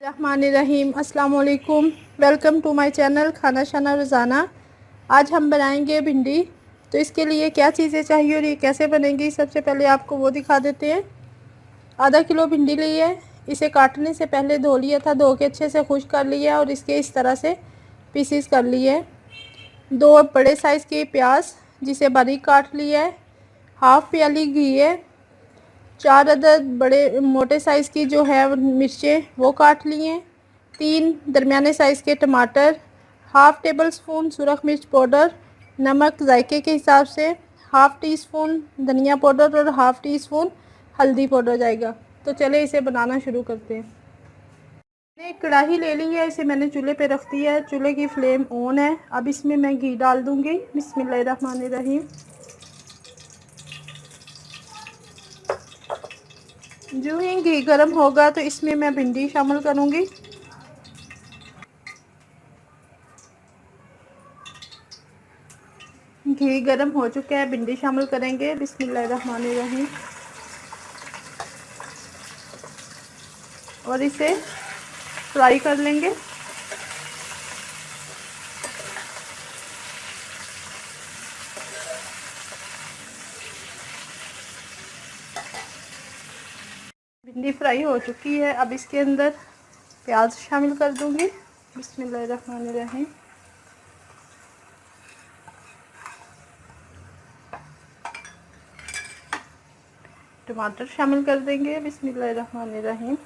रहमानिर्रहीम। अस्सलाम वालेकुम। Welcome to my channel खाना शाना रोज़ाना। आज हम बनाएंगे भिंडी। तो इसके लिए क्या चीज़ें चाहिए और ये कैसे बनेगी, सबसे पहले आपको वो दिखा देते हैं। आधा किलो भिंडी ली है। इसे काटने से पहले धो लिया था, धो के अच्छे से खुश्क कर लिया और इसके इस तरह से पीसीस कर लिए। 2 बड़े साइज़ के प्याज जिसे बारीक काट लिया है। हाफ़ प्याली घी है। 4 अदद बड़े मोटे साइज़ की जो है मिर्चें वो काट ली हैं। 3 दरमियाने साइज़ के टमाटर। हाफ़ टेबल स्पून सुरख मिर्च पाउडर। नमक जायके के हिसाब से। हाफ़ टी स्पून धनिया पाउडर और हाफ़ टी स्पून हल्दी पाउडर जाएगा। तो चले इसे बनाना शुरू करते हैं। मैंने एक कढ़ाई ले ली है, इसे मैंने चूल्हे पे रख दिया है। चूल्हे की फ्लेम ऑन है। अब इसमें मैं घी डाल दूँगी। बिस्मिल्लाहिर्रहमानिर्रहीम। जो ही घी गर्म होगा तो इसमें मैं भिंडी शामिल करूँगी। घी गर्म हो चुका है, भिंडी शामिल करेंगे। बिस्मिल्लाहिर्रहमानिर्रहीम। और इसे फ्राई कर लेंगे। भिंडी फ्राई हो चुकी है। अब इसके अंदर प्याज शामिल कर दूंगी। बिस्मिल्लाहिर्रहमानिर्रहीम। टमाटर शामिल कर देंगे। बिस्मिल्लाहिर्रहमानिर्रहीम।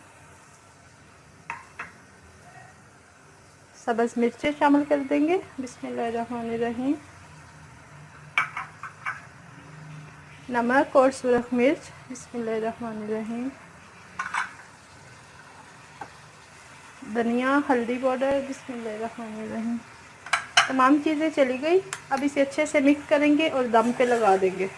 सब्ज़ मिर्चें शामिल कर देंगे। बिस्मिल्लाहिर्रहमानिर्रहीम। नमक और सुरख मिर्च। बिस्मिल्लाहिर्रहमानिर्रहीम। धनिया हल्दी पाउडर। बिस्मिल्लाहिर्रहमानिर्रहीम। तमाम चीज़ें चली गई। अब इसे अच्छे से मिक्स करेंगे और दम पे लगा देंगे।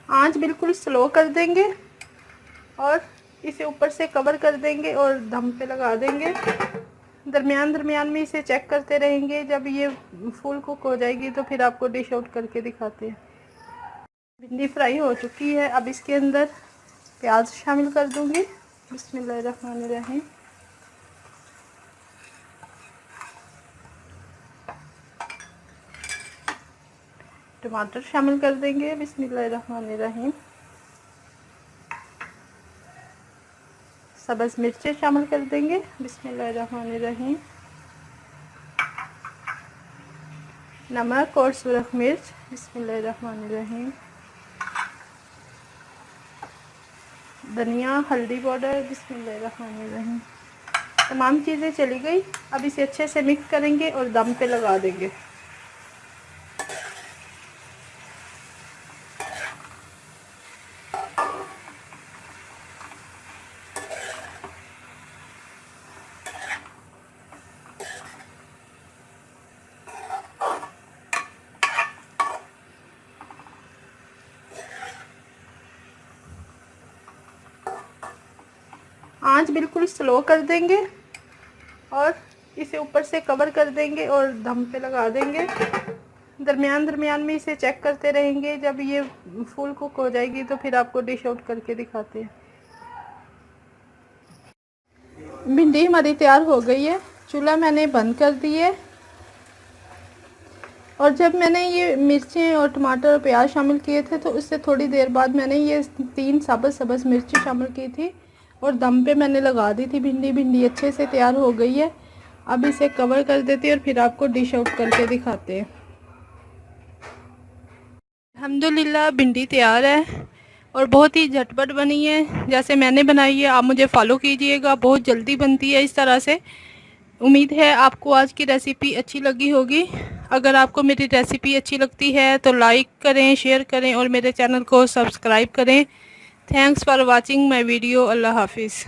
आंच बिल्कुल स्लो कर देंगे और इसे ऊपर से कवर कर देंगे और दम पे लगा देंगे। दरमियान में इसे चेक करते रहेंगे। जब ये फुल कुक हो जाएगी तो फिर आपको डिश आउट करके दिखाते हैं। भिंडी फ्राई हो चुकी है। अब इसके अंदर प्याज शामिल कर दूंगी। बिस्मिल्लाहिर्रहमानिर्रहीम। टमाटर शामिल कर देंगे। बिस्मिल्लाहिर्रहमानिर्रहीम। सब्ज़ मिर्चें शामिल कर देंगे। बिस्मिल्लाहिर्रहमानिर्रहीम। नमक और सुरख मिर्च। बिस्मिल्लाहिर्रहमानिर्रहीम। धनिया हल्दी पाउडर। बिस्मिल्लाहिर्रहमानिर्रहीम। तमाम चीज़ें चली गई। अब इसे अच्छे से मिक्स करेंगे और दम पे लगा देंगे। आंच बिल्कुल स्लो कर देंगे और इसे ऊपर से कवर कर देंगे और दम पे लगा देंगे। दरमियान में इसे चेक करते रहेंगे। जब ये फुल कुक हो जाएगी तो फिर आपको डिश आउट करके दिखाते हैं। भिंडी हमारी तैयार हो गई है। चूल्हा मैंने बंद कर दिए और जब मैंने ये मिर्चें और टमाटर और प्याज शामिल किए थे तो उससे थोड़ी देर बाद मैंने ये 3 सब्ज़ मिर्ची शामिल की थी और दम पे मैंने लगा दी थी। भिंडी अच्छे से तैयार हो गई है। अब इसे कवर कर देते हैं और फिर आपको डिश आउट करके दिखाते हैं। अल्हम्दुलिल्लाह भिंडी तैयार है और बहुत ही झटपट बनी है। जैसे मैंने बनाई है आप मुझे फॉलो कीजिएगा, बहुत जल्दी बनती है इस तरह से। उम्मीद है आपको आज की रेसिपी अच्छी लगी होगी। अगर आपको मेरी रेसिपी अच्छी लगती है तो लाइक करें, शेयर करें और मेरे चैनल को सब्सक्राइब करें। Thanks for watching my video. अल्लाह हाफिज़।